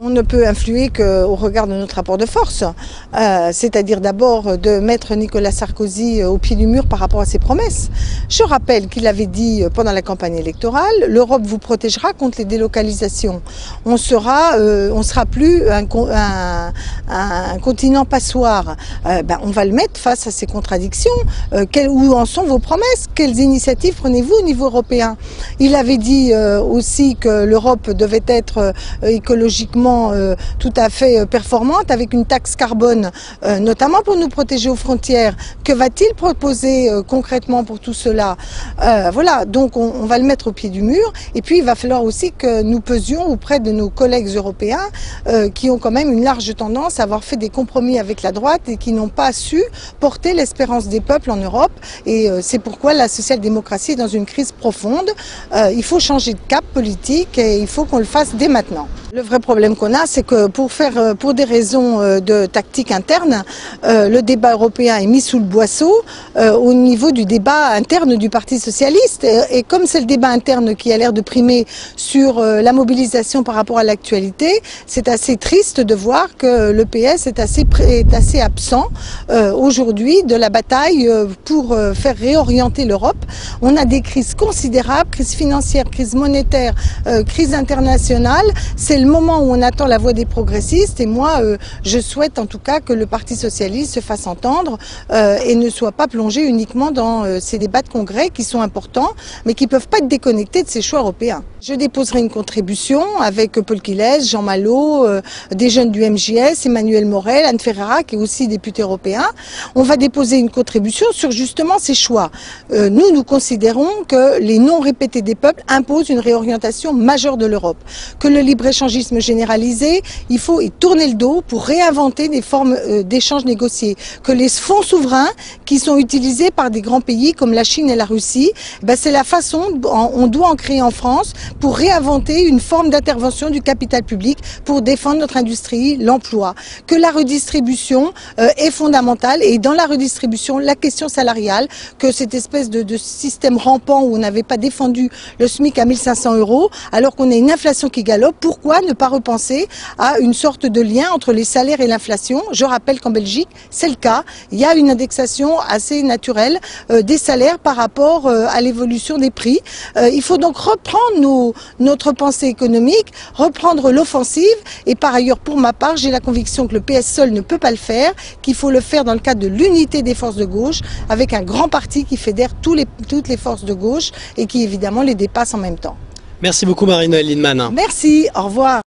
On ne peut influer qu'au regard de notre rapport de force, c'est-à-dire d'abord de mettre Nicolas Sarkozy au pied du mur par rapport à ses promesses. Je rappelle qu'il avait dit pendant la campagne électorale, l'Europe vous protégera contre les délocalisations. On sera plus un continent passoire. On va le mettre face à ces contradictions. Où en sont vos promesses? Quelles initiatives prenez-vous au niveau européen? Il avait dit aussi que l'Europe devait être écologiquement tout à fait performante avec une taxe carbone, notamment pour nous protéger aux frontières. Que va-t-il proposer concrètement pour tout cela? Voilà, donc on va le mettre au pied du mur. Et puis il va falloir aussi que nous pesions auprès de nos collègues européens qui ont quand même une large tendance à avoir fait des compromis avec la droite et qui n'ont pas su porter l'espérance des peuples en Europe. Et c'est pourquoi la social-démocratie est dans une crise profonde. Il faut changer de cap politique et il faut qu'on le fasse dès maintenant. Le vrai problème qu'on a, c'est que pour des raisons de tactique interne, le débat européen est mis sous le boisseau au niveau du débat interne du Parti socialiste. Et comme c'est le débat interne qui a l'air de primer sur la mobilisation par rapport à l'actualité, c'est assez triste de voir que le PS est assez absent aujourd'hui de la bataille pour faire réorienter l'Europe. On a des crises considérables, crise financière, crise monétaire, crise internationale. C'est le moment où on attend la voix des progressistes et moi je souhaite en tout cas que le Parti socialiste se fasse entendre et ne soit pas plongé uniquement dans ces débats de congrès qui sont importants mais qui ne peuvent pas être déconnectés de ces choix européens. Je déposerai une contribution avec Paul Quilès, Jean Malo, des jeunes du MJS, Emmanuel Morel, Anne Ferreira qui est aussi député européen. On va déposer une contribution sur justement ces choix. Nous considérons que les non répétés des peuples imposent une réorientation majeure de l'Europe, que le libre-échangisme généralisé, il faut y tourner le dos pour réinventer des formes d'échanges négociés, que les fonds souverains qui sont utilisés par des grands pays comme la Chine et la Russie, c'est la façon dont on doit en créer en France pour réinventer une forme d'intervention du capital public pour défendre notre industrie, l'emploi, que la redistribution est fondamentale et dans la redistribution, la question salariale, que cette espèce de système rampant où on n'avait pas défendu le SMIC à 1 500 € alors qu'on a une inflation qui galope, pourquoi ne pas repenser à une sorte de lien entre les salaires et l'inflation? Je rappelle qu'en Belgique, c'est le cas. Il y a une indexation assez naturelle des salaires par rapport à l'évolution des prix. Il faut donc reprendre notre pensée économique, reprendre l'offensive et par ailleurs, pour ma part, j'ai la conviction que le PS seul ne peut pas le faire, qu'il faut le faire dans le cadre de l'unité des forces de gauche avec un grand parti qui fédère toutes les forces de gauche et qui évidemment les dépasse en même temps. Merci beaucoup Marie-Noëlle Lienemann. Merci, au revoir.